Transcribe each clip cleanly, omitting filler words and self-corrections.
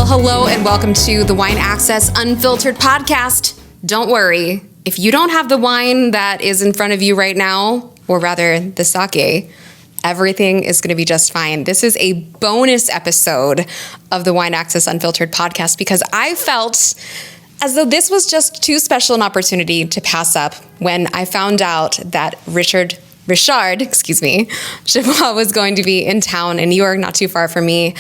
Well, hello and welcome to the Wine Access Unfiltered podcast. Don't worry, if you don't have the wine that is in front of you right now, or rather the sake, everything is going to be just fine. This is a bonus episode of the Wine Access Unfiltered podcast because I felt as though this was just too special an opportunity to pass up when I found out that Richard Geoffroy was going to be in town in New York, not too far from me.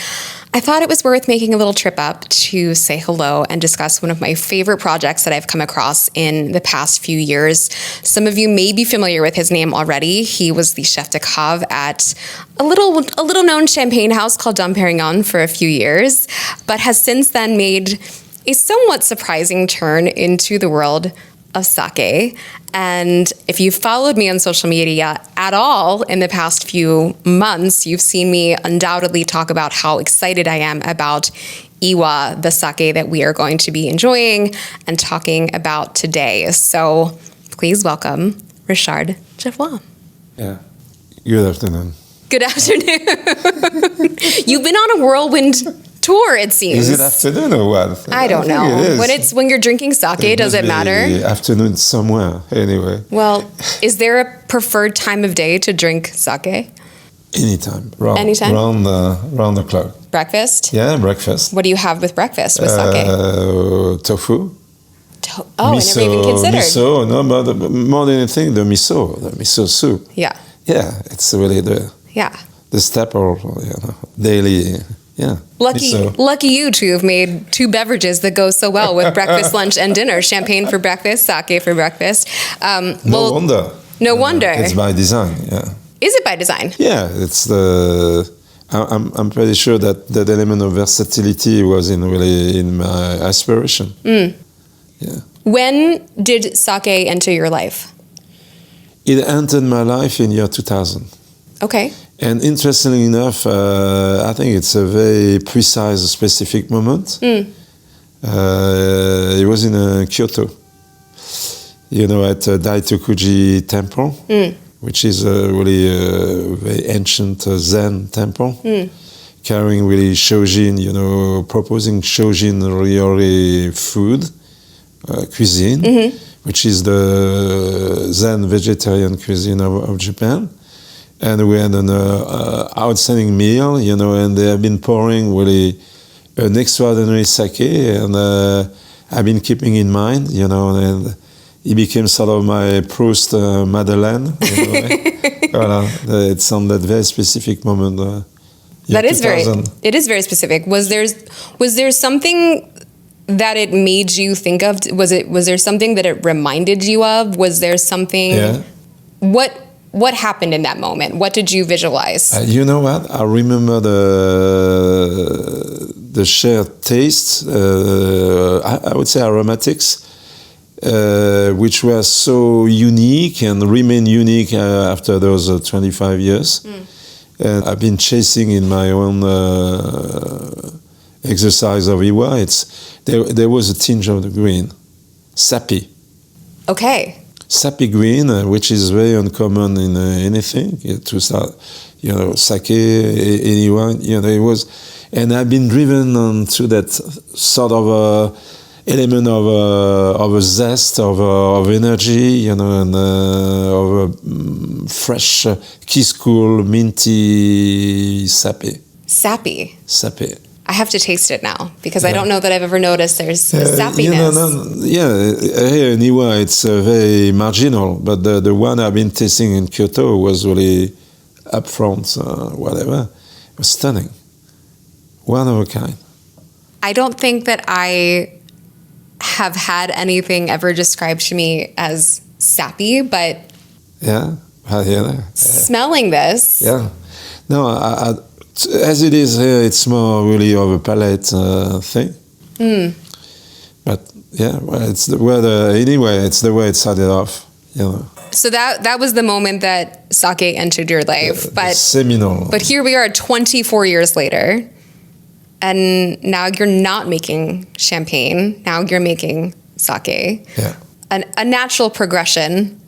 I thought it was worth making a little trip up to say hello and discuss one of my favorite projects that I've come across in the past few years. Some of you may be familiar with his name already. He was the chef de cave at a little known champagne house called Pérignon for a few years, but has since then made a somewhat surprising turn into the world of sake. And if you've followed me on social media at all in the past few months, you've seen me undoubtedly talk about how excited I am about Iwa, the sake that we are going to be enjoying and talking about today. So please welcome Richard Geoffroy. Yeah. Good afternoon. Good afternoon. You've been on a whirlwind tour, it seems. Is it afternoon or what? I don't know. When you're drinking sake, does it matter? Afternoon somewhere, anyway. Well, is there a preferred time of day to drink sake? Anytime. Anytime? Round the clock. Breakfast? Yeah, breakfast. What do you have with breakfast with sake? Tofu. Miso, I never even considered. Miso, no, but more than anything, the miso soup. Yeah. Yeah, it's really the staple, daily. Yeah. Lucky you to have made two beverages that go so well with breakfast, lunch, and dinner. Champagne for breakfast, sake for breakfast. No wonder. No wonder. It's by design, yeah. Is it by design? Yeah, it's I'm pretty sure that element of versatility was in my aspiration. Mm. Yeah. When did sake enter your life? It entered my life in year 2000. Okay. And interestingly enough, I think it's a very precise, specific moment. Mm. It was in Kyoto, at Daitokuji Temple, which is really a very ancient Zen temple, carrying really Shojin, proposing Shojin really food, cuisine, which is the Zen vegetarian cuisine of Japan. And we had an outstanding meal, and they have been pouring really an extraordinary sake, and I've been keeping in mind, and it became sort of my Proust Madeleine. It's on that very specific moment. It is very specific. Was there something that it made you think of? Was there something that it reminded you of? Was there something? Yeah. What happened in that moment? What did you visualize? You know what? I remember the shared tastes, I would say aromatics, which were so unique and remain unique after those 25 years. And I've been chasing in my own exercise of Iwa. There was a tinge of the green, sappy. Okay. Sappy green, which is very uncommon in anything, to start, sake, anyone, it was, and I've been driven onto that sort of element of a zest, of energy, and of a fresh, kiss cool, minty sappy. Sappy? Sappy. I have to taste it now because I don't know that I've ever noticed there's sappiness. Here in Iwa it's very marginal, but the one I've been tasting in Kyoto was really upfront, whatever. It was stunning. One of a kind. I don't think that I have had anything ever described to me as sappy, but smelling this. Yeah. No, as it is here, it's more really of a palate thing. But it's the weather. Anyway, it's the way it started off. So that was the moment that sake entered your life. But seminal. But here we are 24 years later, and now you're not making champagne. Now you're making sake. Yeah. A natural progression,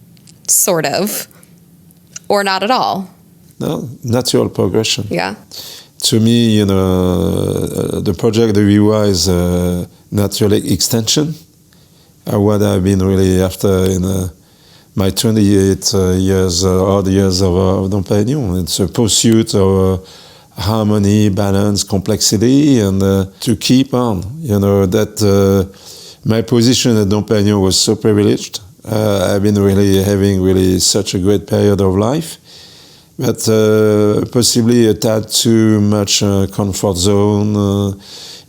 sort of, or not at all. No, natural progression. Yeah. to me, you know, the project, the UI is naturally extension. What I've been really after in my 28 odd years of Dom Pérignon. It's a pursuit of harmony, balance, complexity, and to keep on. You know, that my position at Dom Pérignon was so privileged. I've been really having really such a great period of life, but possibly a tad too much comfort zone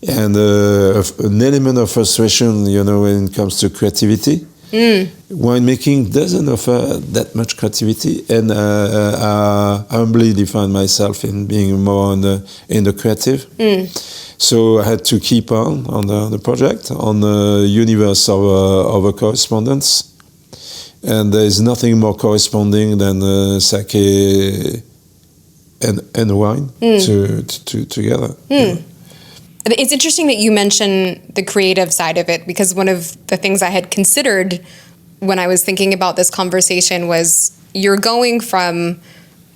and an element of frustration, you know, when it comes to creativity. Winemaking doesn't offer that much creativity, and I humbly define myself in being more in the creative. So I had to keep on the project, on the universe of a correspondence. And there is nothing more corresponding than sake and wine together. It's interesting that you mention the creative side of it, because one of the things I had considered when I was thinking about this conversation was you're going from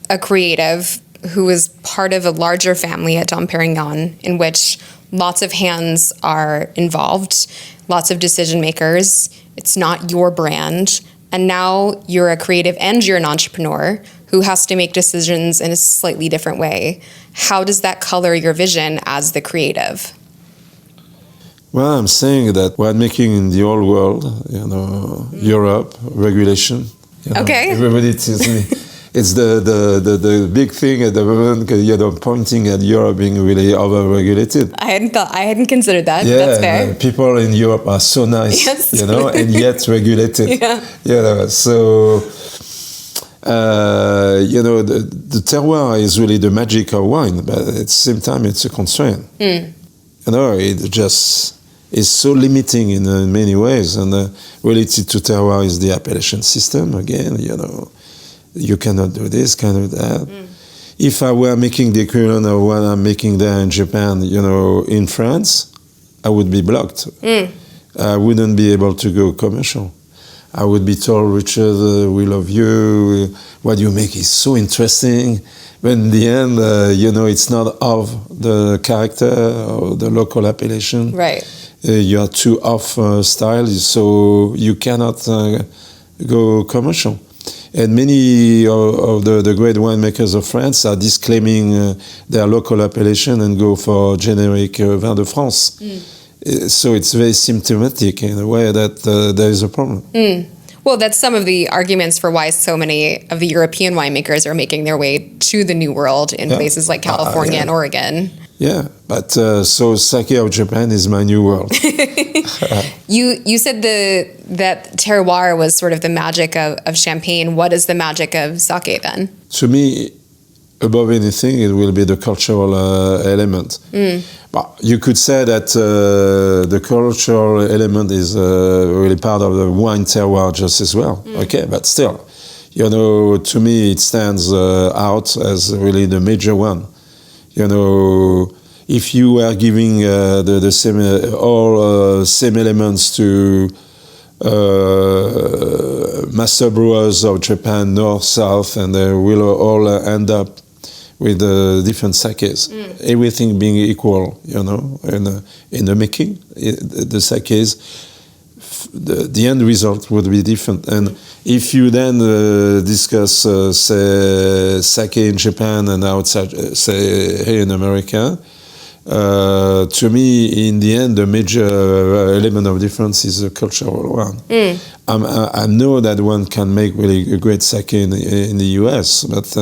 a creative who is part of a larger family at Dom Pérignon, in which lots of hands are involved, lots of decision makers. It's not your brand. And now you're a creative and you're an entrepreneur who has to make decisions in a slightly different way. How does that color your vision as the creative? Well, I'm saying that winemaking in the old world, you know, Europe, regulation. You know, okay. Everybody tells me it's the big thing at the moment, you know, pointing at Europe being really over-regulated. I hadn't considered that. Yeah, that's fair. People in Europe are so nice, yes. You know, and yet regulated. Yeah. You know, so, you know, the terroir is really the magic of wine, but at the same time, it's a constraint. You know, it just is so limiting in many ways, and related to terroir is the appellation system, again, you know. You cannot do this, cannot do that. If I were making the equivalent of what I'm making there in Japan, you know, in France, I would be blocked. I wouldn't be able to go commercial. I would be told, Richard, we love you. What you make is so interesting. But in the end, you know, it's not of the character or the local appellation. Right. You are too off style, so you cannot go commercial. And many of the great winemakers of France are disclaiming their local appellation and go for generic vin de France. So it's very symptomatic in a way that there is a problem. Well, that's some of the arguments for why so many of the European winemakers are making their way to the New World in places like California and Oregon. Yeah, but so sake of Japan is my new world. You said that terroir was sort of the magic of champagne. What is the magic of sake then? To me, above anything, it will be the cultural element. But you could say that the cultural element is really part of the wine terroir just as well. Okay, but still, you know, to me, it stands out as really the major one. You know, if you were giving the same same elements to master brewers of Japan, north, south, and they will all end up with different sakes. Everything being equal, you know, in the making, the sakes, the end result would be different. And if you then discuss, say, sake in Japan and outside, say, here in America, to me, in the end, the major element of difference is the cultural one. I know that one can make really a great sake in the US, but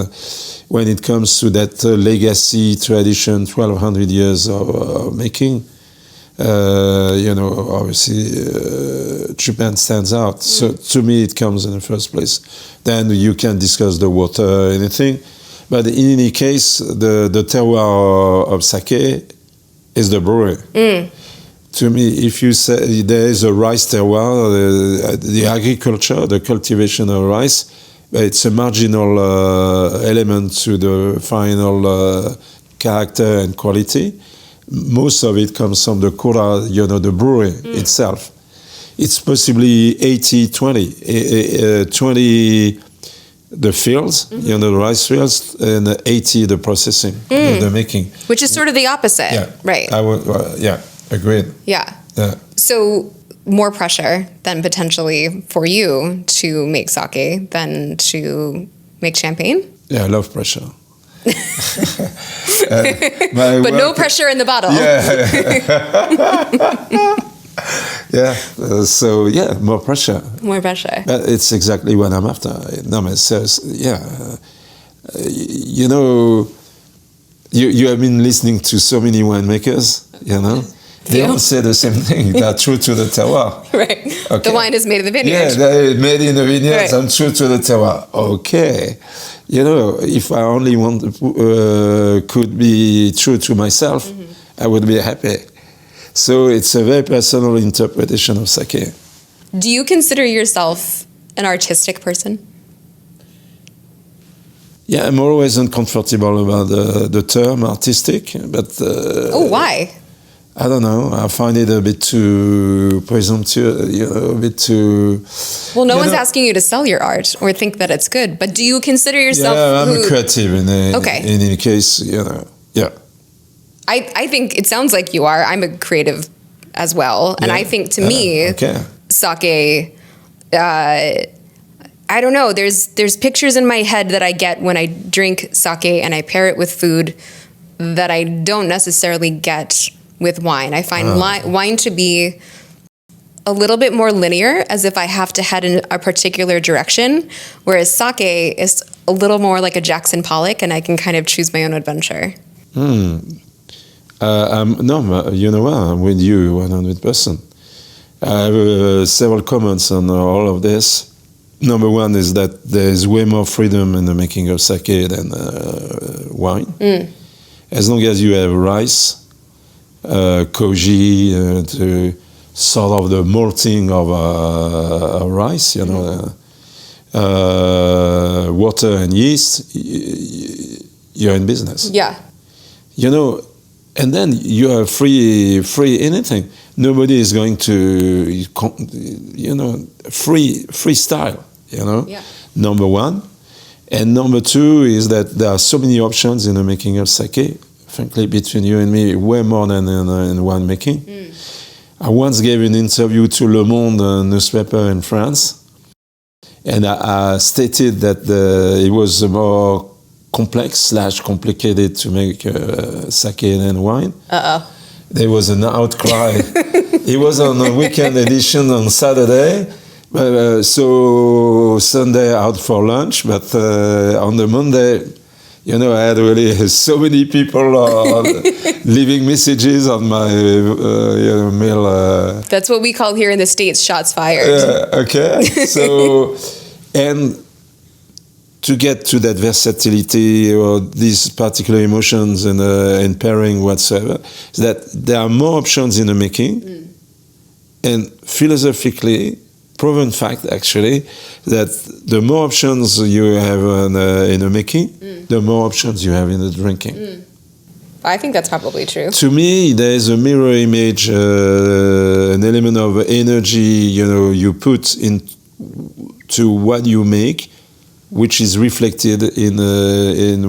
when it comes to that legacy tradition, 1,200 years of making, you know, obviously Japan stands out. So to me, it comes in the first place. Then you can discuss the water, anything. But in any case, the terroir of sake is the brewery. To me, if you say there is a rice terroir, the agriculture, the cultivation of rice, it's a marginal element to the final character and quality. Most of it comes from the kura, you know, the brewery itself. It's possibly 80-20. the fields, you know, the rice fields, and 80 the processing, the making. Which is sort of the opposite, Yeah. right? I would, yeah, agreed. Yeah. Yeah. So more pressure than potentially for you to make sake than to make champagne? Yeah, I love pressure. But no pressure in the bottle. Yeah. Yeah. So yeah, more pressure. More pressure. It's exactly what I'm after. No, but seriously, yeah. You know, you have been listening to so many winemakers. You know, they all say the same thing. They're true to the terroir. Right. Okay. The wine is made in the vineyard. Yeah, they're made in the vineyards. Right. I'm true to the terroir. Okay. You know, if I only could be true to myself, I would be happy. So it's a very personal interpretation of sake. Do you consider yourself an artistic person? Yeah, I'm always uncomfortable about the term artistic, but... Why? I don't know. I find it a bit too presumptuous, you know, a bit too... Well, no one's asking you to sell your art or think that it's good, but do you consider yourself... Yeah, I'm creative in any case, you know, yeah. I think it sounds like you are. I'm a creative as well. And I think to me, sake, I don't know, there's pictures in my head that I get when I drink sake and I pair it with food that I don't necessarily get with wine. I find wine to be a little bit more linear, as if I have to head in a particular direction, whereas sake is a little more like a Jackson Pollock and I can kind of choose my own adventure. No, you know what? I'm with you 100%. I have several comments on all of this. Number one is that there's way more freedom in the making of sake than wine. As long as you have rice, koji, to sort of the malting of rice, you know, water and yeast, you're in business. Yeah. You know, and then you are free anything. Nobody is going to, you know, freestyle, you know, number one. And number two is that there are so many options in the making of sake. Frankly, between you and me, way more than in winemaking. I once gave an interview to Le Monde newspaper in France, and I stated that it was more complex/complicated to make sake than wine. There was an outcry. It was on a weekend edition on Saturday, so Sunday out for lunch, but on the Monday, you know, I had really so many people leaving messages on my mail. That's what we call here in the States shots fired. Okay. So, and to get to that versatility or these particular emotions and pairing whatsoever, is that there are more options in the making. And philosophically, proven fact actually, that the more options you have in the making, the more options you have in the drinking. I think that's probably true. To me, there is a mirror image, an element of energy, you know, you put into what you make, which is reflected in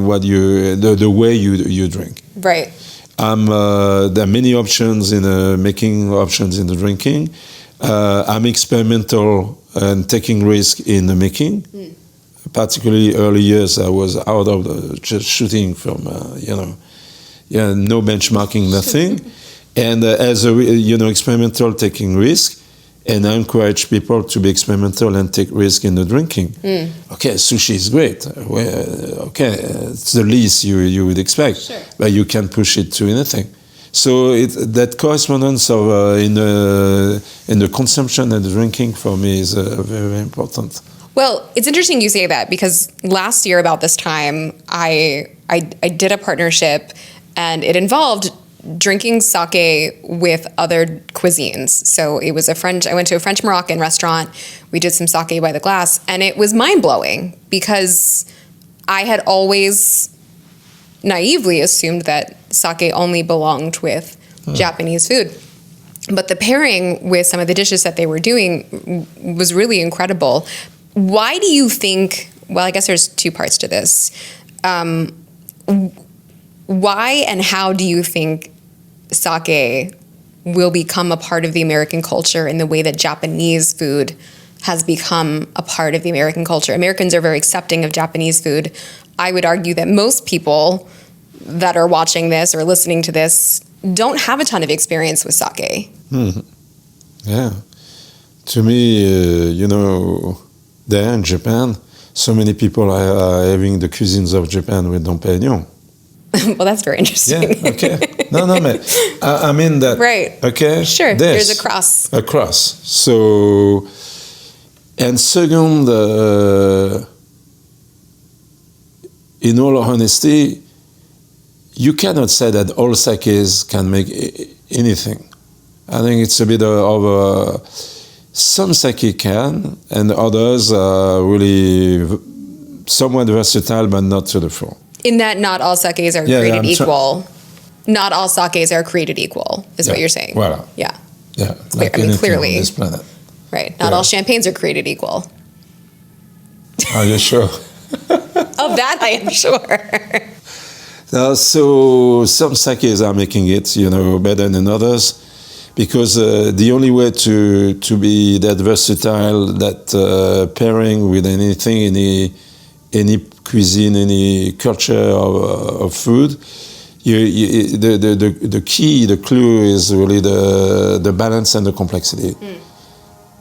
what the way you drink. Right. There are many options in making, options in the drinking. I'm experimental and taking risk in the making. Particularly early years, I was out of just shooting from, no benchmarking, nothing. And as a, experimental, taking risk. And I encourage people to be experimental and take risk in the drinking. Okay, sushi is great. Okay, it's the least you would expect, sure. But you can push it to anything. So that correspondence of in the consumption and the drinking for me is very, very important. Well, it's interesting you say that, because last year about this time, I did a partnership, and it involved drinking sake with other cuisines. So it was I went to a French Moroccan restaurant. We did some sake by the glass, and it was mind-blowing, because I had always naively assumed that sake only belonged with Japanese food. But the pairing with some of the dishes that they were doing was really incredible. Why do you think well, I guess there's two parts to this. Why and how do you think sake will become a part of the American culture in the way that Japanese food has become a part of the American culture? Americans are very accepting of Japanese food. I would argue that most people that are watching this or listening to this don't have a ton of experience with sake. Yeah. To me, there in Japan, so many people are having the cuisines of Japan with Dom Pérignon. Well, that's very interesting. Yeah, okay. No, but I mean that. Right. Okay. Sure, there's a cross. A cross. So, and second, in all honesty, you cannot say that all sakes can make anything. I think it's a bit of some sake can, and others are really somewhat versatile, but not to the full. In that not all sakes are created equal. Not all sakes are created equal, is what you're saying. Voilà. Yeah. Yeah. Like clearly. On this planet. Right. Not all champagnes are created equal. Are you sure? Of that I am sure. So some sakes are making it, better than others, because the only way to be that versatile, that pairing with anything, any cuisine, any culture of food, the key, the clue is really the balance and the complexity.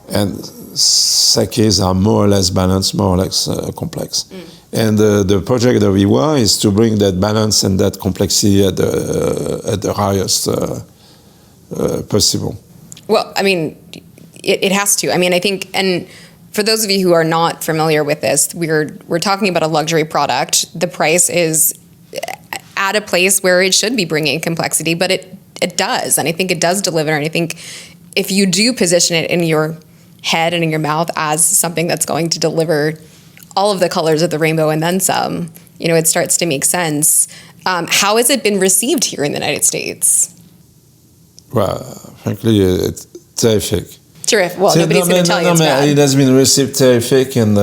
And sakes are more or less balanced, more or less complex. And the project of Iwa is to bring that balance and that complexity at the highest possible. Well, I mean, it has to. I mean, I think, and for those of you who are not familiar with this, we're talking about a luxury product. The price is at a place where it should be bringing complexity, but it does, and I think it does deliver. And I think if you do position it in your head and in your mouth as something that's going to deliver all of the colors of the rainbow and then some, it starts to make sense. How has it been received here in the United States? Well, frankly, it's terrific. Terrific. Well, nobody's going to tell you it's bad. It has been received terrific, and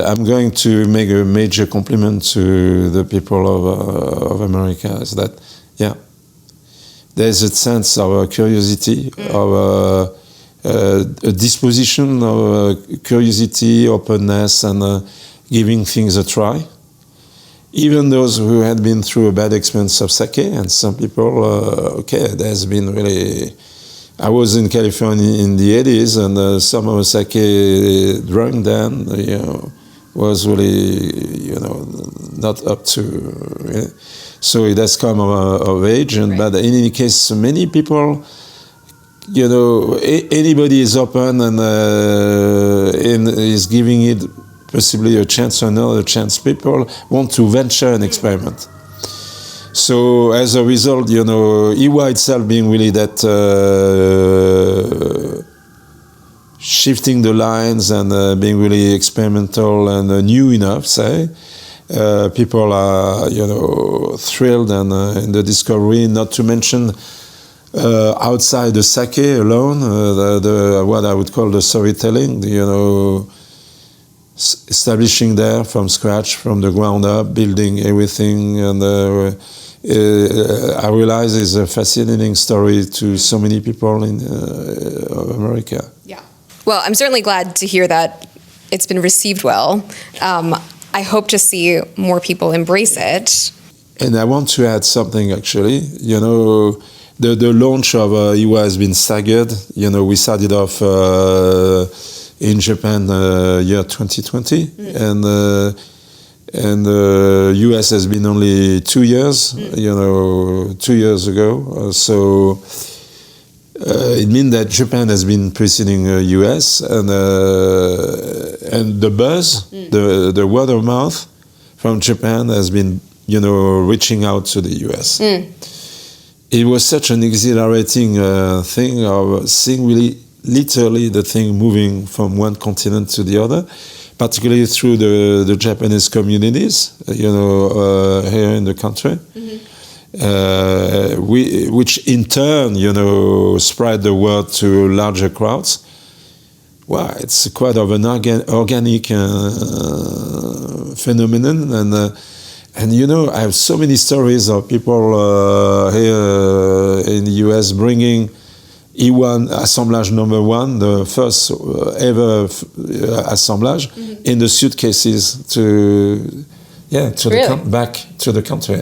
I'm going to make a major compliment to the people of America. Is that, there's a sense of curiosity, of a disposition of curiosity, openness, and giving things a try. Even those who had been through a bad experience of sake, and some people, there's been really... I was in California in the 80s, and some of the sake drunk then, was really, not up to... So it has come of age, and but in any case, many people... anybody is open and is giving it possibly a chance or another chance. People want to venture and experiment. So as a result, Iwa itself being really that shifting the lines and being really experimental and new enough, say, people are, thrilled and in the discovery, not to mention outside the sake alone, what I would call the storytelling, establishing there from scratch, from the ground up, building everything, and I realize it's a fascinating story to so many people in America. Yeah. Well, I'm certainly glad to hear that it's been received well. I hope to see more people embrace it. And I want to add something, actually. The launch of Iwa has been staggered. We started off in Japan year 2020, and US has been only 2 years. 2 years ago. So it means that Japan has been preceding US, and the buzz, the word of mouth from Japan has been reaching out to the US. It was such an exhilarating thing of seeing really literally the thing moving from one continent to the other, particularly through the Japanese communities, here in the country, which in turn, spread the word to larger crowds. wow, it's quite of an organic phenomenon, and you know, I have so many stories of people here in the US bringing E1 assemblage number 1, the first ever assemblage, in the suitcases back to the country.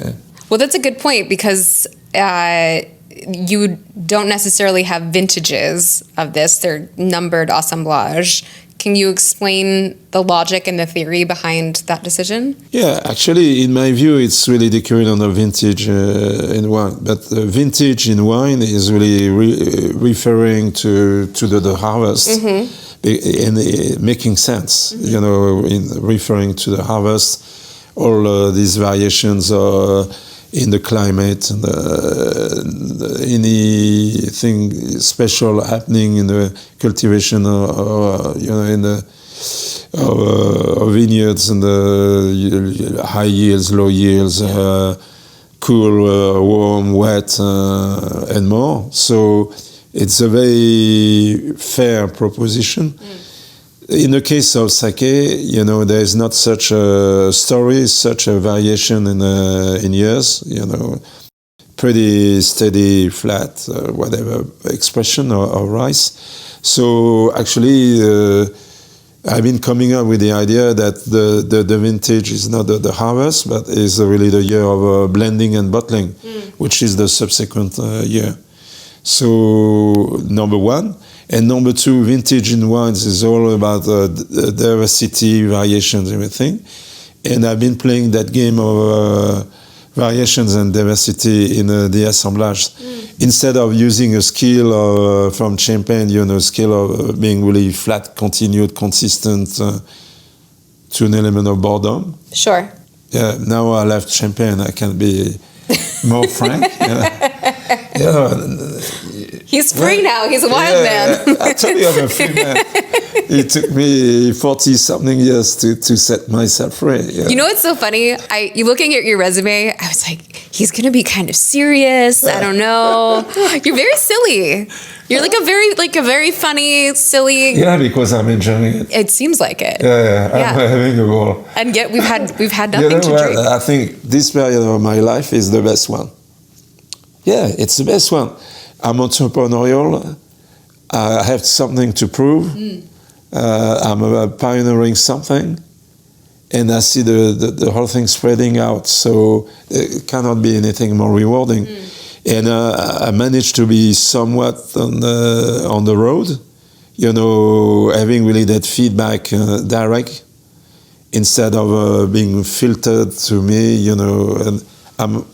Well, that's a good point, because you don't necessarily have vintages of this. They're numbered assemblage. Can you explain the logic and the theory behind that decision? Yeah, actually, in my view, it's really different on the vintage in wine. But vintage in wine is really referring to the harvest, and making sense, you know, in referring to the harvest, all these variations in the climate, and anything special happening in the cultivation, or you know, in the vineyards, and the high yields, low yields, cool, warm, wet, and more. So it's a very fair proposition. In the case of sake, you know, there is not such a story, such a variation in years, you know, pretty steady, flat, whatever expression or rice. So actually, I've been coming up with the idea that the vintage is not the harvest, but is really the year of blending and bottling, which is the subsequent year. So number one. And number two, vintage in wines is all about diversity, variations, everything. And I've been playing that game of variations and diversity in the assemblage. Instead of using a skill from Champagne, you know, skill of being really flat, continued, consistent to an element of boredom. Sure. Yeah, now I left Champagne, I can be more frank. He's free now. He's a wild man. I told you I'm a free man. It took me 40-something years to set myself free. Yeah. You know what's so funny? You looking at your resume, I was like, he's going to be kind of serious. I don't know. You're very silly. You're like a very funny, silly. Yeah, because I'm enjoying it. It seems like it. Yeah. I'm having a ball. And yet we've had nothing to drink. I think this period of my life is the best one. Yeah, it's the best one. I'm entrepreneurial. I have something to prove. I'm pioneering something, and I see the whole thing spreading out. So it cannot be anything more rewarding. And I managed to be somewhat on the road, you know, having really that feedback direct instead of being filtered to me, you know, and I'm,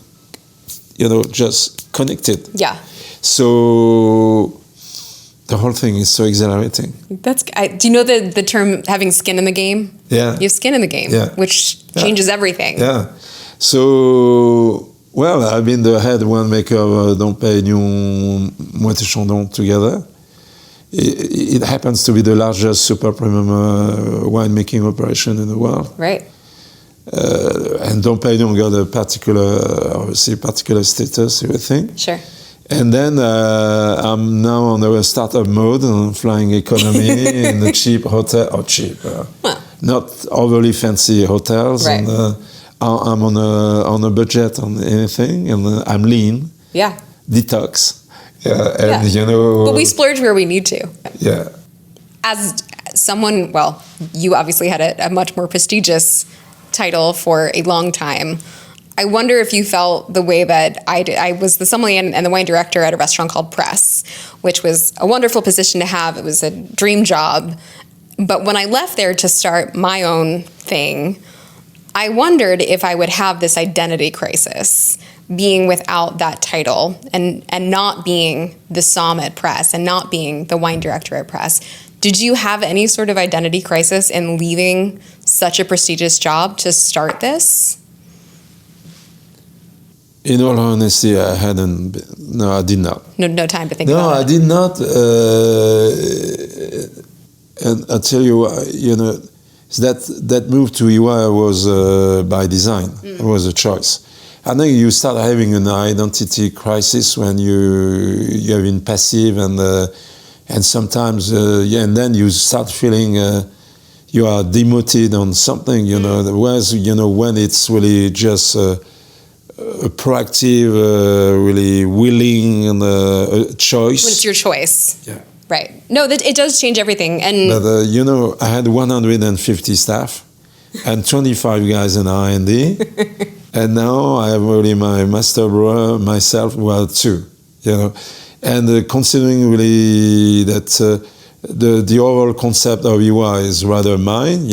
you know, just connected. Yeah. So the whole thing is so exhilarating. Do you know the term having skin in the game? Yeah. You have skin in the game, which changes everything. Yeah. So, well, I've been the head winemaker of Dom Pérignon, Moët & Chandon together. It happens to be the largest super premium winemaking operation in the world. Right. And Dom Pérignon got a particular status, everything. Sure. And then I'm now on a startup mode, flying economy in a cheap hotel, not overly fancy hotels. Right. And I'm on a budget on anything, and I'm lean. Yeah. Detox. And you know. But we splurge where we need to. Yeah. As someone, well, you obviously had a much more prestigious title for a long time. I wonder if you felt the way that I did. I was the sommelier and the wine director at a restaurant called Press, which was a wonderful position to have. It was a dream job. But when I left there to start my own thing, I wondered if I would have this identity crisis, being without that title and not being the somm at Press and not being the wine director at Press. Did you have any sort of identity crisis in leaving such a prestigious job to start this? In all honesty, I hadn't. No, I did not. No time to think about it. No, I did not. And I tell you, you know, that move to EY was by design. It was a choice. I think you start having an identity crisis when you have been passive and And sometimes, and then you start feeling you are demoted on something, whereas, when it's really just a proactive, really willing choice. When it's your choice. Yeah. Right. No, it does change everything. And But, I had 150 staff and 25 guys in R&D. And now I have really my master brewer, myself, two, And considering really that the overall concept of UI is rather mine,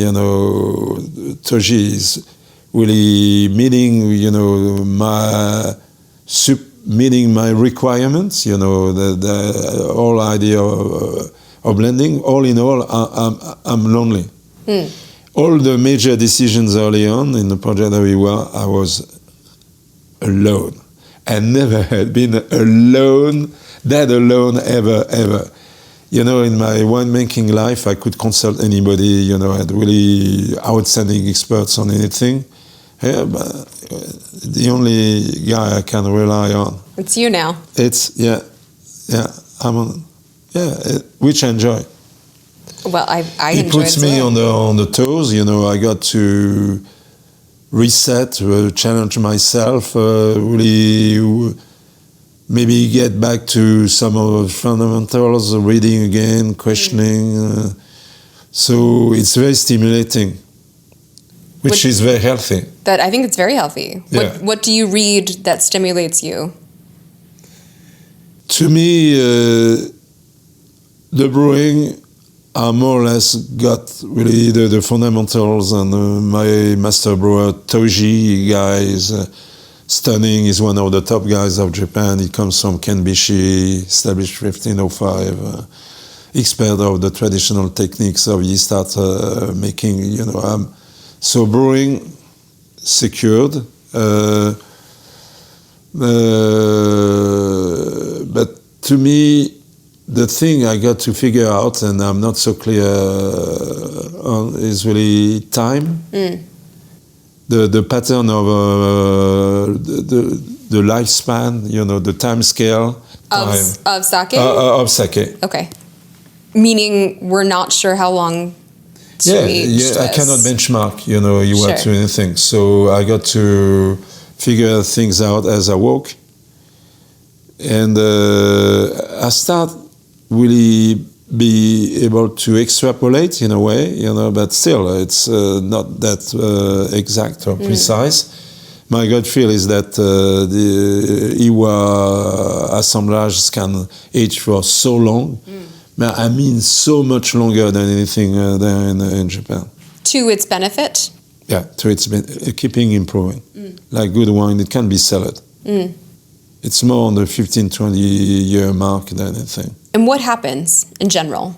Toji is really meeting, meeting my requirements, the whole idea of blending. All in all, I'm lonely. All the major decisions early on in the project of UI, I was alone. I never had been alone, that alone ever. In my winemaking life, I could consult anybody, I had really outstanding experts on anything. Yeah, but the only guy I can rely on. It's you now. Which I enjoy. Well, I enjoy it. It puts me on the toes, I got to reset, challenge myself, really maybe get back to some of the fundamentals, reading again, questioning. So it's very stimulating, which is very healthy. That I think it's very healthy. Yeah. What do you read that stimulates you? To me, the brewing, I more or less got really the fundamentals, and my master brewer, Toji, guy is stunning. He's one of the top guys of Japan. He comes from Kenbishi, established 1505, expert of the traditional techniques of yeast start making, so brewing secured, but to me, the thing I got to figure out, and I'm not so clear on, is really time. The pattern of the lifespan, the time scale. Of sake? Of sake. Okay. Meaning we're not sure how long to age this. I cannot benchmark, you Sure. to anything. So I got to figure things out as I walk. And I start really be able to extrapolate in a way, but still it's not that exact or precise. My gut feel is that the Iwa assemblages can age for so long. I mean, so much longer than anything there in Japan. To its benefit? Yeah, to its keeping improving. Like good wine, it can be cellared. It's more on the 15, 20-year mark than anything. And what happens in general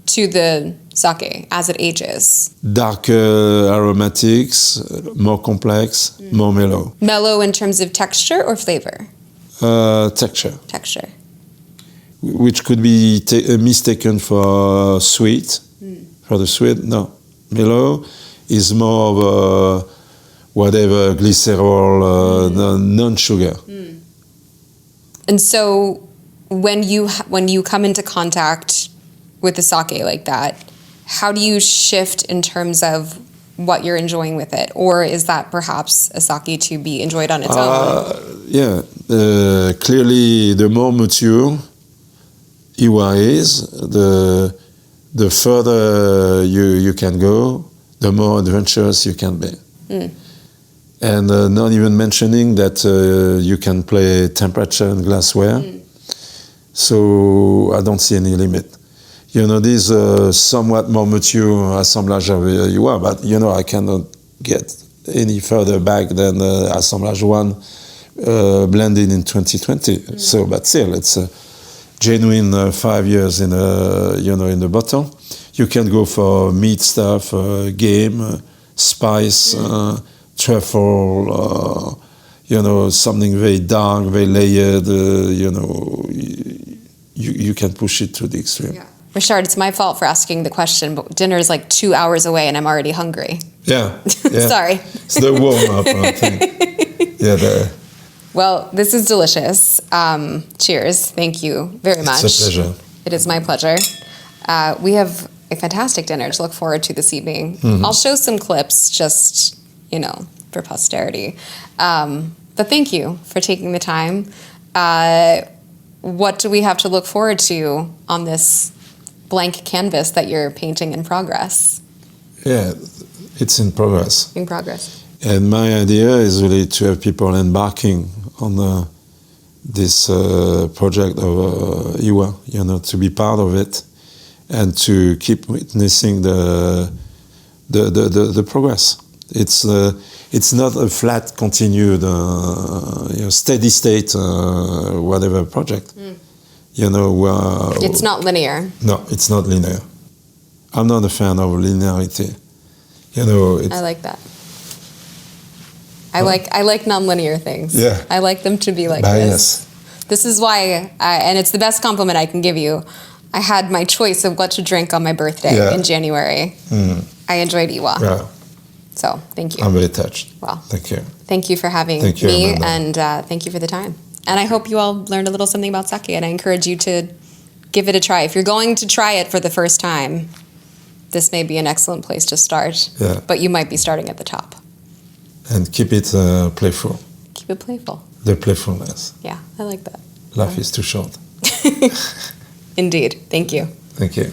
to the sake as it ages? Darker aromatics, more complex, more mellow. Mellow in terms of texture or flavor? Texture. Texture. Which could be mistaken for sweet. For the sweet, no. Mellow is more of a whatever, glycerol, non-sugar. And so when you come into contact with the sake like that, how do you shift in terms of what you're enjoying with it? Or is that perhaps a sake to be enjoyed on its own? Clearly the more mature Iwa is, the further you can go, the more adventurous you can be. And not even mentioning that you can play temperature and glassware. So I don't see any limit. These somewhat more mature assemblage of Iwa, but I cannot get any further back than assemblage 1 blended in 2020. So, but still, it's a genuine 5 years in in the bottle. You can go for meat stuff, game, spice, truffle, something very dark, very layered. You can push it to the extreme. Yeah. Richard, it's my fault for asking the question, but dinner is like 2 hours away and I'm already hungry. Yeah. Sorry. It's the warm-up, I think. Well, this is delicious. Cheers. Thank you very much. It's a pleasure. It is my pleasure. We have a fantastic dinner to look forward to this evening. I'll show some clips just, for posterity. But thank you for taking the time. What do we have to look forward to on this blank canvas that you're painting in progress? Yeah, it's in progress. In progress. And my idea is really to have people embarking on this project of Iwa, to be part of it and to keep witnessing the progress. It's not a flat, continued, steady state, whatever project. It's not linear. No, it's not linear. I'm not a fan of linearity. I like that. I like non-linear things. Yeah. I like them to be like this. Yes. This is why, and it's the best compliment I can give you. I had my choice of what to drink on my birthday in January. I enjoyed Iwa. Yeah. So thank you. I'm very touched. Well, thank you. Thank you for having me, Amanda. And thank you for the time. And I hope you all learned a little something about sake, and I encourage you to give it a try. If you're going to try it for the first time, this may be an excellent place to start. Yeah. But you might be starting at the top. And keep it playful. Keep it playful. The playfulness. Yeah, I like that. Life is too short. Indeed. Thank you. Thank you.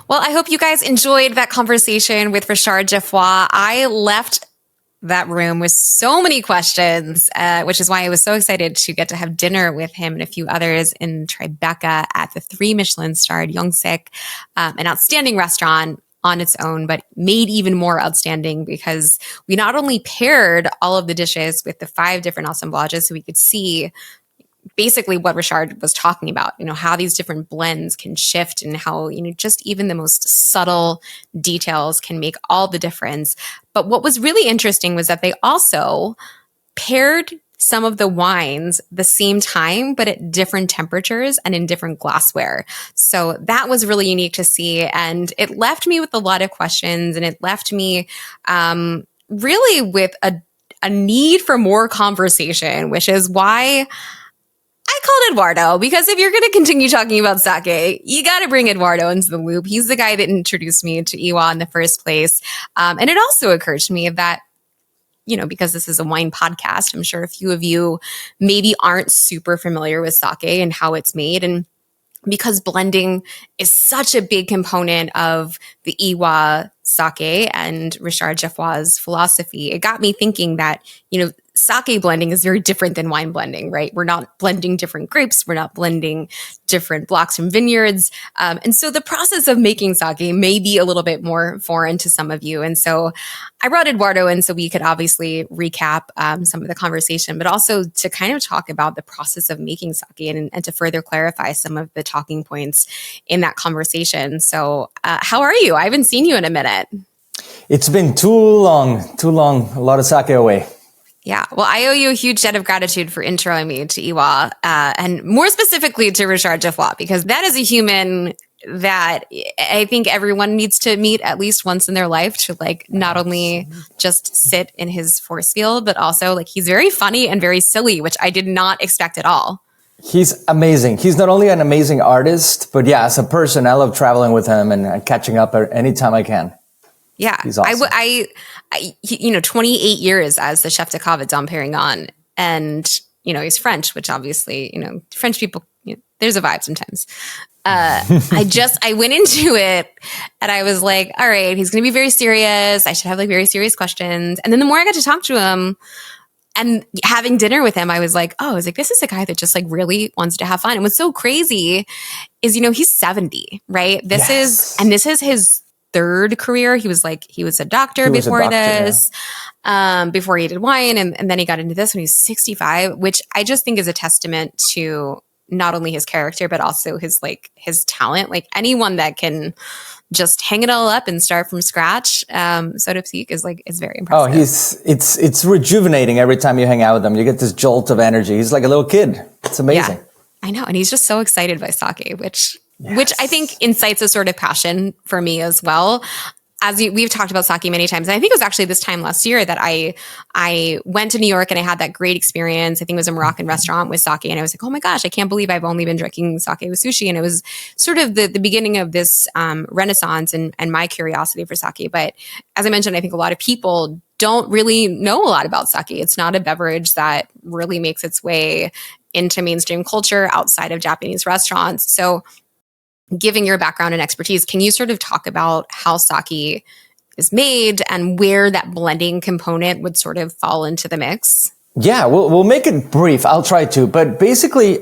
Well, I hope you guys enjoyed that conversation with Richard Geoffroy. I left that room with so many questions, which is why I was so excited to get to have dinner with him and a few others in Tribeca at the 3 Michelin-starred Yongsik, an outstanding restaurant on its own, but made even more outstanding because we not only paired all of the dishes with the 5 different assemblages so we could see basically what Richard was talking about, how these different blends can shift and how, just even the most subtle details can make all the difference. But what was really interesting was that they also paired some of the wines the same time, but at different temperatures and in different glassware. So that was really unique to see. And it left me with a lot of questions, and it left me really with a need for more conversation, which is why I called Eduardo, because if you're going to continue talking about sake, you got to bring Eduardo into the loop. He's the guy that introduced me to Iwa in the first place. And it also occurred to me that, because this is a wine podcast, I'm sure a few of you maybe aren't super familiar with sake and how it's made. And because blending is such a big component of the Iwa sake and Richard Geoffroy's philosophy, it got me thinking that, sake blending is very different than wine blending, right? We're not blending different grapes. We're not blending different blocks from vineyards. And so the process of making sake may be a little bit more foreign to some of you. And so I brought Eduardo in so we could obviously recap some of the conversation, but also to kind of talk about the process of making sake and to further clarify some of the talking points in that conversation. So how are you? I haven't seen you in a minute. It's been too long, a lot of sake away. Yeah. Well, I owe you a huge debt of gratitude for introing me to Iwa, and more specifically to Richard Geoffroy, because that is a human that I think everyone needs to meet at least once in their life to not only just sit in his force field, but also he's very funny and very silly, which I did not expect at all. He's amazing. He's not only an amazing artist, but as a person, I love traveling with him and catching up anytime I can. Yeah. He's awesome. I 28 years as the chef de cave at Dom Pérignon, and, he's French, which obviously, French people, there's a vibe sometimes. I went into it and I was like, all right, he's going to be very serious. I should have very serious questions. And then the more I got to talk to him and having dinner with him, I was like, this is a guy that just really wants to have fun. And what's so crazy is, he's 70, right? This is his 3rd career. He was a doctor before this, before he did wine. And then he got into this when he was 65, which I just think is a testament to not only his character, but also his talent. Anyone that can just hang it all up and start from scratch, so to speak, is very impressive. Oh, it's rejuvenating every time you hang out with him. You get this jolt of energy. He's like a little kid. It's amazing. Yeah, I know. And he's just so excited by sake, which I think incites a sort of passion for me as well. we've talked about sake many times, and I think it was actually this time last year that I went to New York and I had that great experience. I think it was a Moroccan restaurant with sake, and I was like, oh my gosh, I can't believe I've only been drinking sake with sushi. And it was sort of the beginning of this renaissance and my curiosity for sake. But as I mentioned, I think a lot of people don't really know a lot about sake. It's not a beverage that really makes its way into mainstream culture outside of Japanese restaurants. So given your background and expertise, can you sort of talk about how sake is made and where that blending component would sort of fall into the mix? Yeah, we'll make it brief. I'll try to, but basically,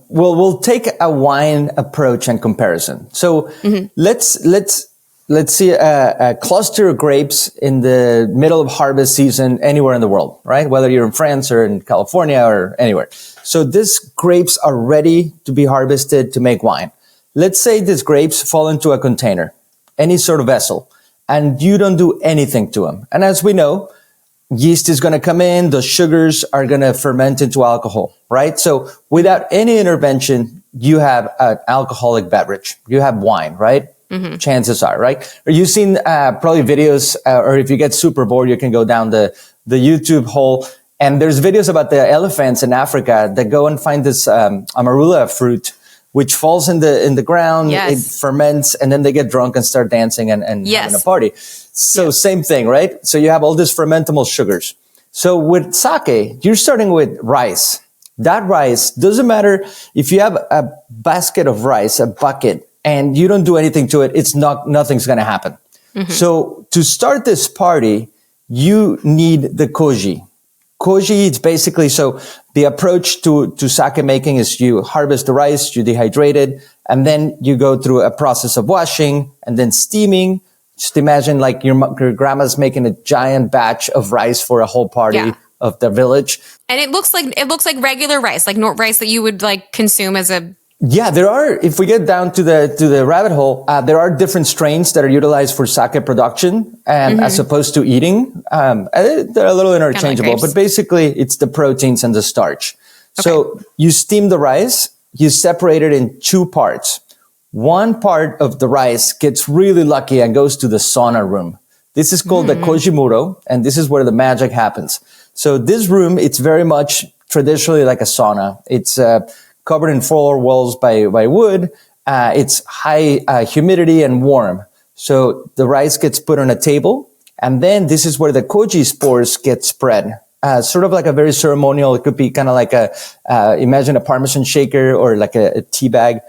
we'll take a wine approach and comparison. So let's see a cluster of grapes in the middle of harvest season anywhere in the world, right? Whether you're in France or in California or anywhere. So these grapes are ready to be harvested to make wine. Let's say these grapes fall into a container, any sort of vessel, and you don't do anything to them. And as we know, yeast is going to come in, the sugars are going to ferment into alcohol, right? So without any intervention, you have an alcoholic beverage. You have wine, right? Chances are, right? Or you've seen probably videos, or if you get super bored, you can go down the YouTube hole. And there's videos about the elephants in Africa that go and find this amarula fruit, which falls in the ground. It ferments, and then they get drunk and start dancing and having a party. So same thing, right? So you have all these fermentable sugars. So with sake, you're starting with rice. That rice, doesn't matter if you have a basket of rice, a bucket, and you don't do anything to it, nothing's going to happen. So to start this party, you need the koji. Koji, it's basically, so the approach to sake making is you harvest the rice, you dehydrate it, and then you go through a process of washing and then steaming. Just imagine like your grandma's making a giant batch of rice for a whole party of the village. And it looks like regular rice, like rice that you would like consume as a... Yeah, there are, if we get down to the rabbit hole, there are different strains that are utilized for sake production, as opposed to eating. They're a little interchangeable, but basically it's the proteins and the starch. Okay. So you steam the rice, you separate it in two parts. One part of the rice gets really lucky and goes to the sauna room. This is called the kojimuro, and this is where the magic happens. So this room, it's very much traditionally like a sauna. It's, covered in four walls by wood. It's high humidity and warm. So the rice gets put on a table, and then this is where the koji spores get spread. Sort of like a very ceremonial. It could be kind of like imagine a Parmesan shaker or like a tea bag.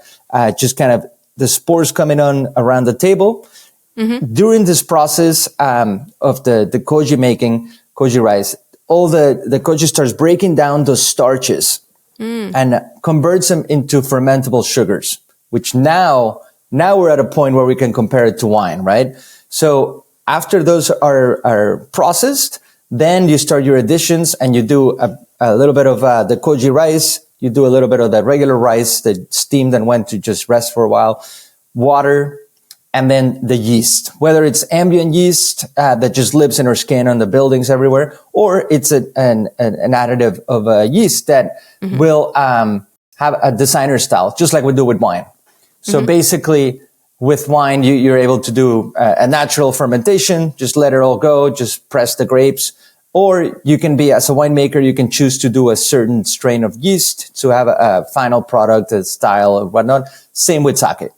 Just kind of the spores coming on around the table. During this process of the koji making, koji rice, all the koji starts breaking down those starches. And converts them into fermentable sugars, which now we're at a point where we can compare it to wine, right? So after those are processed, then you start your additions and you do a little bit of the koji rice. You do a little bit of the regular rice that steamed and went to just rest for a while, water, and then the yeast, whether it's ambient yeast that just lives in our skin on the buildings everywhere, or it's an additive of a yeast that will have a designer style, just like we do with wine. So basically, with wine, you're able to do a natural fermentation, just let it all go, just press the grapes. Or you can be, as a winemaker, you can choose to do a certain strain of yeast to have a final product, a style or whatnot. Same with sake.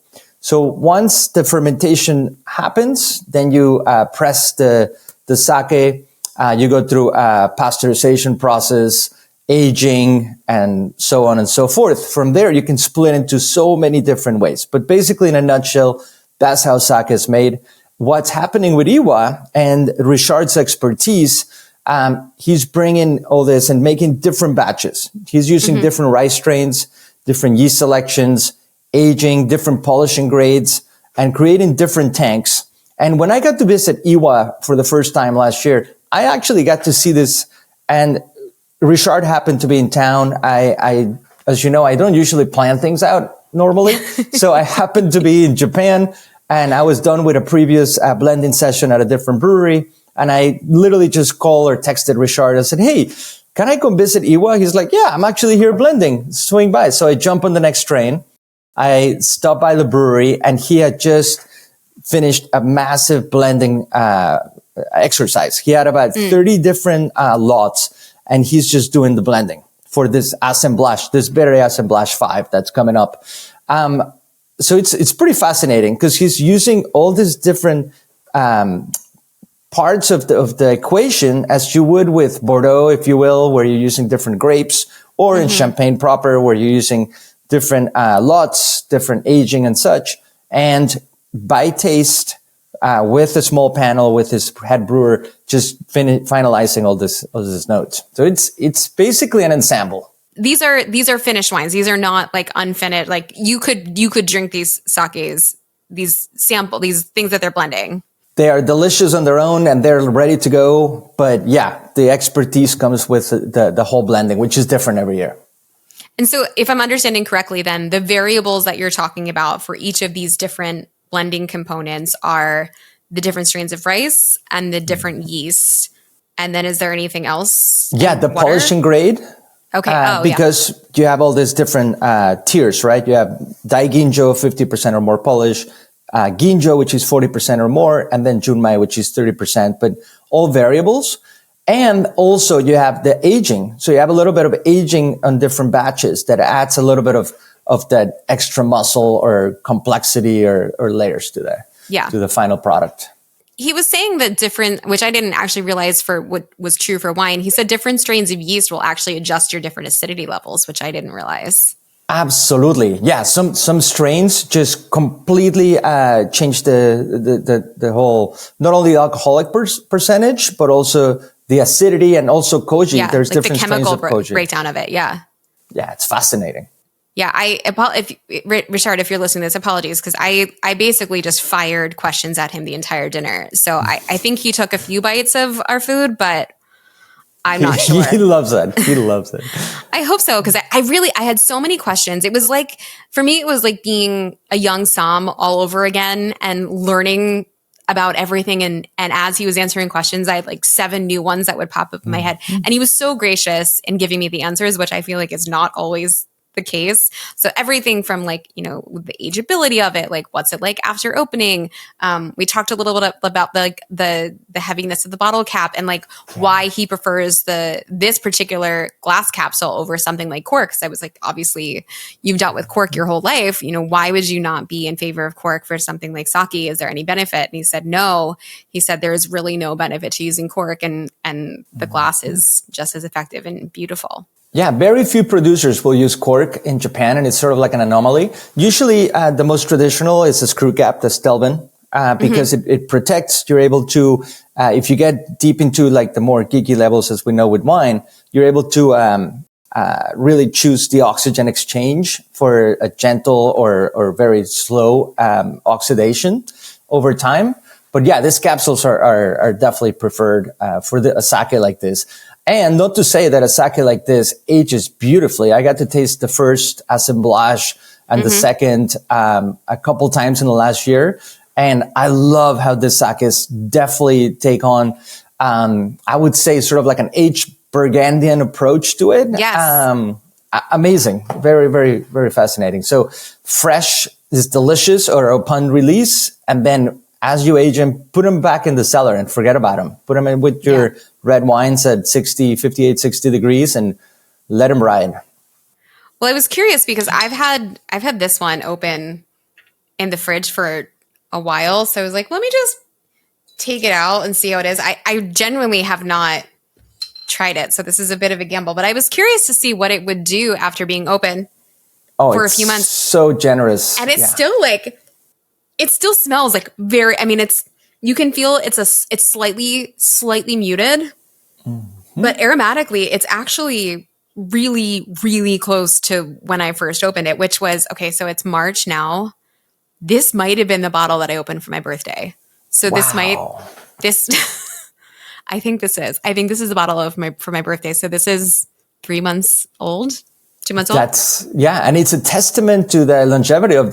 So once the fermentation happens, then you press the sake. You go through a pasteurization process, aging, and so on and so forth. From there, you can split into so many different ways. But basically, in a nutshell, that's how sake is made. What's happening with Iwa and Richard's expertise, he's bringing all this and making different batches. He's using different rice strains, different yeast selections, aging, different polishing grades, and creating different tanks. And when I got to visit Iwa for the first time last year, I actually got to see this, and Richard happened to be in town. I as you know, I don't usually plan things out normally. So I happened to be in Japan, and I was done with a previous blending session at a different brewery. And I literally just called or texted Richard and said, hey, can I come visit Iwa? He's like, yeah, I'm actually here blending. Swing by. So I jump on the next train. I stopped by the brewery, and he had just finished a massive blending exercise. He had about 30 different lots, and he's just doing the blending for this assemblage, this berry assemblage 5 that's coming up. So it's pretty fascinating because he's using all these different parts of the equation as you would with Bordeaux, if you will, where you're using different grapes, or in Champagne proper, where you're using different lots, different aging and such. And by taste, with a small panel, with his head brewer, just finalizing all this notes. So it's basically an ensemble. These are finished wines. These are not like unfinished. Like you could drink these sakes, these things that they're blending. They are delicious on their own and they're ready to go. But yeah, the expertise comes with the whole blending, which is different every year. And so if I'm understanding correctly, then the variables that you're talking about for each of these different blending components are the different strains of rice and the different yeast. And then is there anything else? Yeah, the polishing grade. Okay. Because you have all these different tiers, right? You have Daiginjo, 50% or more polish, Ginjo, which is 40% or more, and then Junmai, which is 30%, but all variables. And also you have the aging. So you have a little bit of aging on different batches that adds a little bit of that extra muscle or complexity or layers to the final product. He was saying that different, which I didn't actually realize for what was true for wine. He said different strains of yeast will actually adjust your different acidity levels, which I didn't realize. Absolutely. Yeah. Some strains just completely change the whole, not only alcoholic percentage, but also the acidity and also koji. Yeah, There's like different the chemical strains of koji. breakdown of it. Yeah. Yeah. It's fascinating. Yeah, Richard, if you're listening to this, apologies, because I basically just fired questions at him the entire dinner. So I think he took a few bites of our food, but I'm not sure. He loves it. He loves it. I hope so, because I had so many questions. It was like, for me, it was like being a young Sam all over again and learning about everything. And as he was answering questions, I had like 7 new ones that would pop up in my head. And he was so gracious in giving me the answers, which I feel like is not always the case. So everything from like, the ageability of it, like what's it like after opening? We talked a little bit about the heaviness of the bottle cap and like why he prefers this particular glass capsule over something like cork. Because I was like, obviously you've dealt with cork your whole life. Why would you not be in favor of cork for something like sake? Is there any benefit? And he said, no. He said there is really no benefit to using cork, and the glass is just as effective and beautiful. Yeah, very few producers will use cork in Japan, and it's sort of like an anomaly. Usually, the most traditional is a screw cap, the Stelvin, because it protects. You're able to, if you get deep into like the more geeky levels, as we know with wine, you're able to really choose the oxygen exchange for a gentle or very slow oxidation over time. But yeah, these capsules are definitely preferred for a sake like this. And not to say that a sake like this ages beautifully. I got to taste the first assemblage and the second a couple times in the last year. And I love how the sakes definitely take on, I would say, sort of like an aged Burgundian approach to it. Yes. Amazing. Very, very, very fascinating. So fresh is delicious or upon release. And then as you age them, put them back in the cellar and forget about them. Put them in with your red wines at 58, 60 degrees and let them ride. Well, I was curious because I've had this one open in the fridge for a while. So I was like, let me just take it out and see how it is. I genuinely have not tried it. So this is a bit of a gamble, but I was curious to see what it would do after being open for a few months. So generous. And it's still like, it still smells like you can feel it's slightly muted, but aromatically it's actually really, really close to when I first opened it, which was, okay, so it's March now. This might have been the bottle that I opened for my birthday. So I think this is a bottle for my birthday. So this is 3 months old. 2 months old. And it's a testament to the longevity of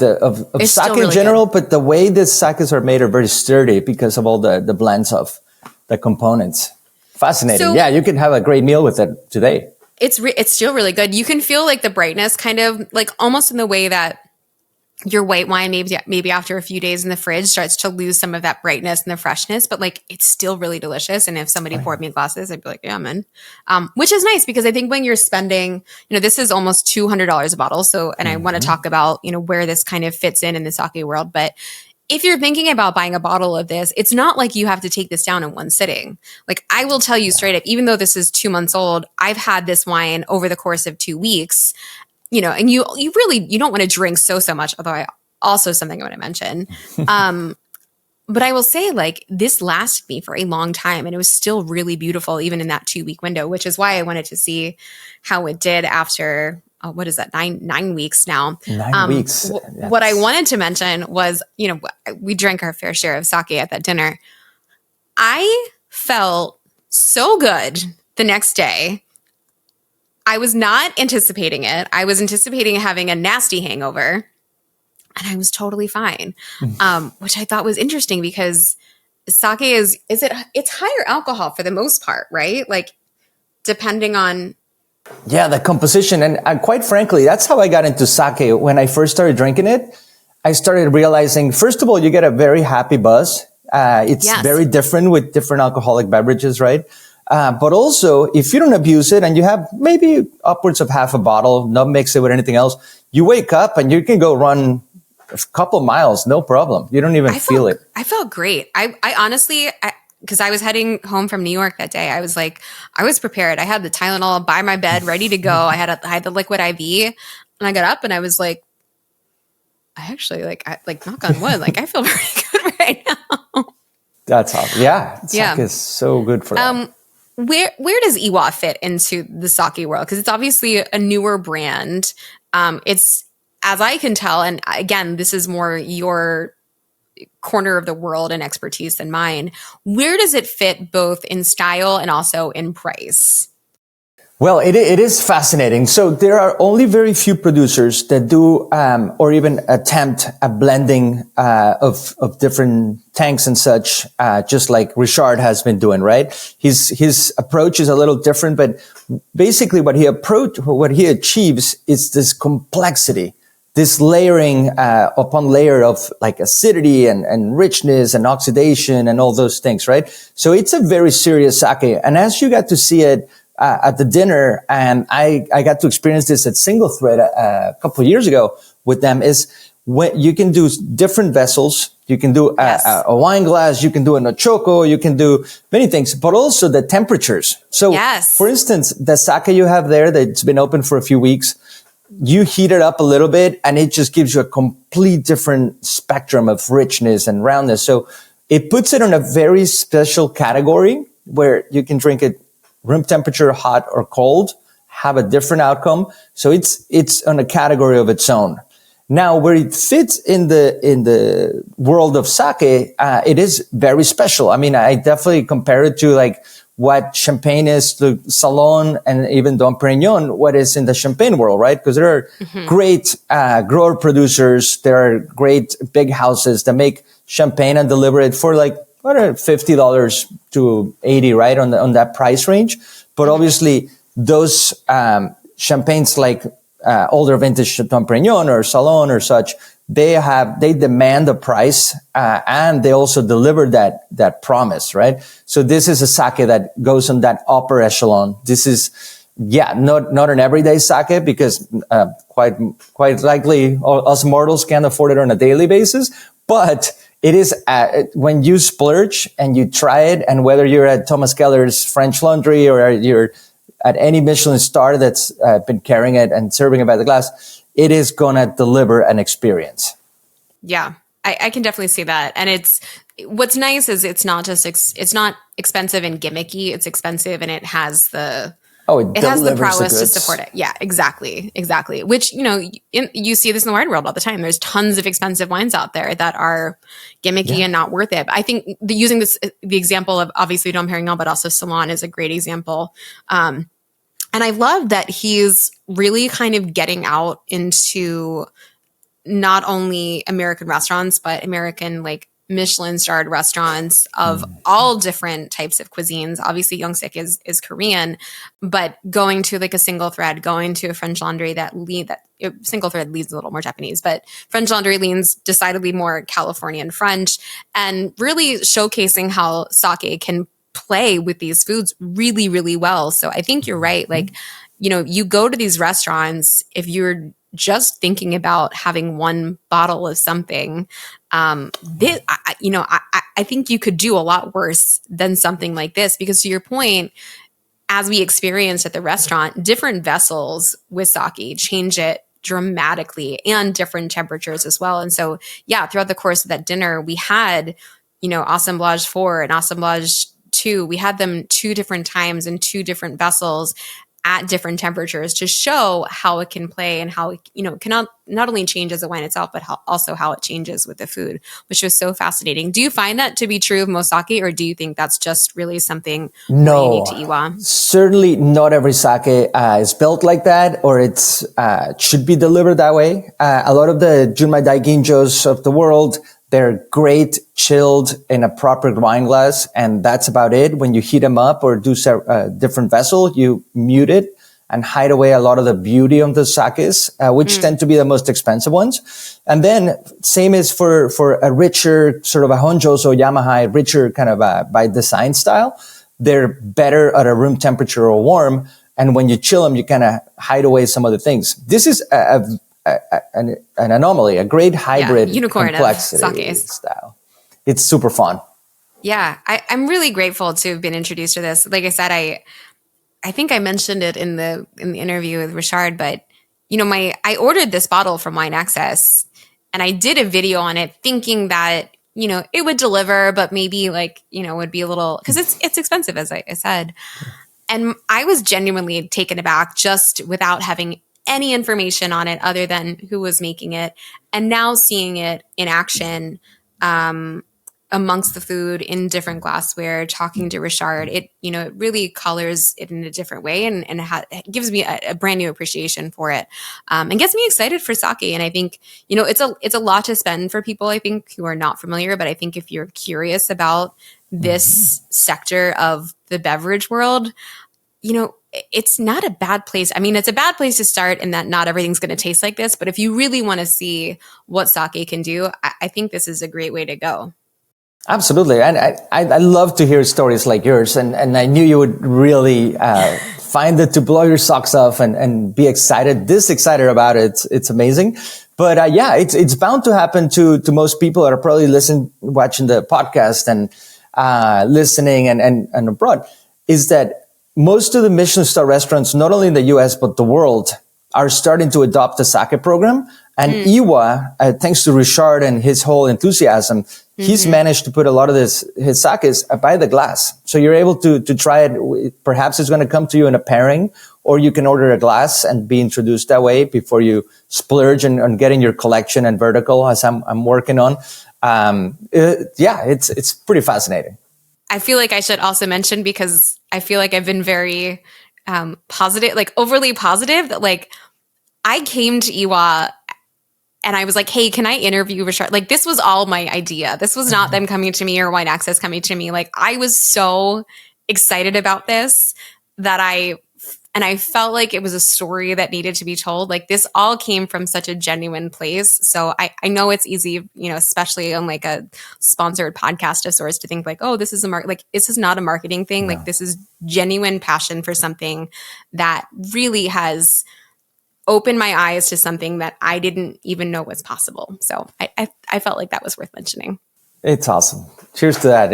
sake in general, but the way the sakes are made are very sturdy because of all the blends of the components. Fascinating. So, you can have a great meal with it today. It's still really good. You can feel like the brightness kind of like almost in the way that your white wine, maybe after a few days in the fridge, starts to lose some of that brightness and the freshness, but like it's still really delicious. And if somebody poured me glasses, I'd be like, yeah, man. Which is nice because I think when you're spending, this is almost $200 a bottle. So, and I want to talk about, where this kind of fits in the sake world. But if you're thinking about buying a bottle of this, it's not like you have to take this down in one sitting. Like I will tell you straight up, even though this is 2 months old, I've had this wine over the course of 2 weeks. And you don't want to drink so much, although also something I want to mention. But I will say like this lasted me for a long time and it was still really beautiful even in that 2-week window, which is why I wanted to see how it did after, what is that? 9 weeks now. 9 weeks. What I wanted to mention was, we drank our fair share of sake at that dinner. I felt so good the next day. I was not anticipating it. I was anticipating having a nasty hangover, and I was totally fine, which I thought was interesting because sake it's higher alcohol for the most part, right? Like depending on. Yeah, the composition. And quite frankly, that's how I got into sake. When I first started drinking it, I started realizing, first of all, you get a very happy buzz. It's very different with different alcoholic beverages, right? But also, if you don't abuse it and you have maybe upwards of half a bottle, not mix it with anything else, you wake up and you can go run a couple miles, no problem. You don't even feel it. I felt great. I honestly, because I was heading home from New York that day, I was prepared. I had the Tylenol by my bed, ready to go. I had the liquid IV, and I got up and I was like, I actually knock on wood, like I feel very good right now. That's awesome. Yeah, sake is so good for that. Where does Iwa fit into the sake world? Because it's obviously a newer brand. It's, as I can tell, and again, this is more your corner of the world and expertise than mine. Where does it fit both in style and also in price? Well, it is fascinating. So there are only very few producers that do, or even attempt a blending, of different tanks and such, just like Richard has been doing, right? His approach is a little different, but basically what he achieves is this complexity, this layering, upon layer of like acidity and richness and oxidation and all those things, right? So it's a very serious sake. And as you got to see it, at the dinner, and I got to experience this at Single Thread a couple of years ago with them, is when you can do different vessels. You can do a wine glass, you can do a nochoko, you can do many things, but also the temperatures. So for instance, the sake you have there that's been open for a few weeks, you heat it up a little bit and it just gives you a complete different spectrum of richness and roundness. So it puts it in a very special category where you can drink it room temperature, hot or cold, have a different outcome. So it's on a category of its own. Now, where it fits in the world of sake, it is very special. I mean, I definitely compare it to like what champagne is to Salon and even Dom Pérignon, what is in the champagne world, right? Because there are great grower producers, there are great big houses that make champagne and deliver it for like $50 to $80, right? On that price range. But obviously those, champagnes like, older vintage Dom Pérignon or Salon or such, they demand a price, and they also deliver that promise, right? So this is a sake that goes on that upper echelon. This is, not an everyday sake because, quite likely us mortals can't afford it on a daily basis, but it is, when you splurge and you try it, and whether you're at Thomas Keller's French Laundry or you're at any Michelin star that's been carrying it and serving it by the glass, it is going to deliver an experience. Yeah, I can definitely see that. And what's nice is it's not just, it's not expensive and gimmicky. It's expensive and it has the prowess to support it. Yeah, exactly. Which, you see this in the wine world all the time. There's tons of expensive wines out there that are gimmicky and not worth it. But I think using the example of obviously Dom Pérignon, but also Salon is a great example. And I love that he's really kind of getting out into not only American restaurants, but American like Michelin-starred restaurants of all different types of cuisines. Obviously, Yongsik is Korean, but going to like a single thread, going to a French Laundry single thread leads a little more Japanese, but French Laundry leans decidedly more Californian French, and really showcasing how sake can play with these foods really, really well. So I think you're right. Like, you go to these restaurants, if you're just thinking about having one bottle of something, I think you could do a lot worse than something like this, because to your point, as we experienced at the restaurant, different vessels with sake change it dramatically, and different temperatures as well. And so, throughout the course of that dinner, we had, assemblage 4 and assemblage 2. We had them 2 different times in 2 different vessels at different temperatures to show how it can play, and how it, can not only change as a wine itself, but also how it changes with the food, which was so fascinating. Do you find that to be true of most sake, or do you think that's just really something unique to Iwa? Certainly not every sake is built like that, or it's should be delivered that way. A lot of the Junmai Daiginjos of the world, they're great chilled in a proper wine glass, and that's about it. When you heat them up or do a different vessel, you mute it and hide away a lot of the beauty of the sakes, which tend to be the most expensive ones. And then same is for a richer sort of a Honjoso Yamahai, richer kind of by design style. They're better at a room temperature or warm. And when you chill them, you kind of hide away some of the things. This is an anomaly, a great hybrid unicorn complexity of style. It's super fun. Yeah, I'm really grateful to have been introduced to this. Like I said, I think I mentioned it in the interview with Richard, but I ordered this bottle from Wine Access, and I did a video on it, thinking that it would deliver, but maybe would be a little, because it's expensive, as I said, and I was genuinely taken aback just without having any information on it other than who was making it, and now seeing it in action amongst the food in different glassware, talking to Richard, it really colors it in a different way, and it gives me a brand new appreciation for it, and gets me excited for sake. And I think it's a lot to spend for people, I think, who are not familiar, but I think if you're curious about this sector of the beverage world, it's not a bad place. I mean, it's a bad place to start in that not everything's going to taste like this. But if you really want to see what sake can do, I think this is a great way to go. Absolutely. And I love to hear stories like yours. And I knew you would really find it to blow your socks off and be this excited about it. It's amazing. But it's bound to happen to most people that are probably watching the podcast and listening and abroad, is that most of the Michelin star restaurants, not only in the US, but the world, are starting to adopt the sake program. And Iwa, thanks to Richard and his whole enthusiasm, he's managed to put a lot of his sakes by the glass. So you're able to try it. Perhaps it's going to come to you in a pairing, or you can order a glass and be introduced that way before you splurge on getting your collection and vertical, as I'm working on. It's pretty fascinating. I feel like I should also mention, because I feel like I've been very positive, like overly positive, that like I came to Iwa and I was like, hey, can I interview Richard? Like, this was all my idea. This was not them coming to me or Wine Access coming to me. Like, I was so excited about this that I felt like it was a story that needed to be told. Like, this all came from such a genuine place. So I know it's easy, especially on like a sponsored podcast of sorts, to think like, oh, this is this is not a marketing thing. No. Like, this is genuine passion for something that really has opened my eyes to something that I didn't even know was possible. So I felt like that was worth mentioning. It's awesome. Cheers to that.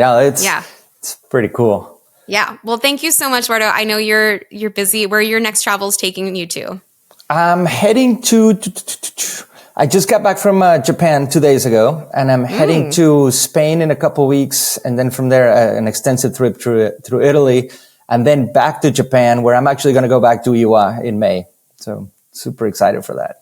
It's pretty cool. Yeah. Well, thank you so much, Eduardo. I know you're busy. Where your next travel is taking you to? I'm heading to I just got back from Japan 2 days ago, and I'm heading to Spain in a couple of weeks, and then from there an extensive trip through Italy, and then back to Japan, where I'm actually going to go back to Iwa in May. So super excited for that.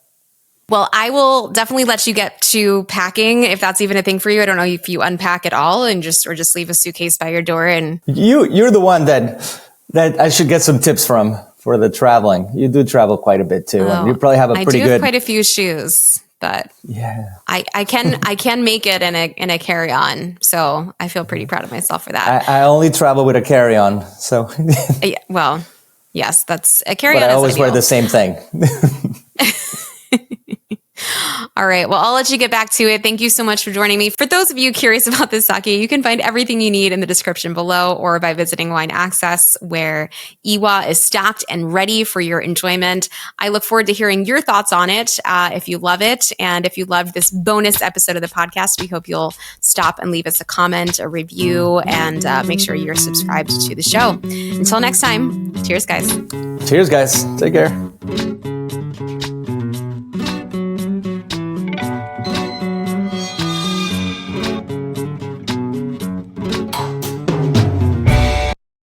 Well, I will definitely let you get to packing, if that's even a thing for you. I don't know if you unpack at all and just leave a suitcase by your door. And you're the one that I should get some tips from for the traveling. You do travel quite a bit too, and you probably have a pretty good. I do have quite a few shoes. but yeah, I can make it in a carry-on. So I feel pretty proud of myself for that. I only travel with a carry-on, so well, yes, that's a carry-on. But I always wear ideal. the same thing. All right. Well, I'll let you get back to it. Thank you so much for joining me. For those of you curious about this sake, you can find everything you need in the description below or by visiting Wine Access, where Iwa is stacked and ready for your enjoyment. I look forward to hearing your thoughts on it. If you love it and if you loved this bonus episode of the podcast, we hope you'll stop and leave us a comment, a review, and make sure you're subscribed to the show. Until next time, cheers, guys. Cheers, guys. Take care.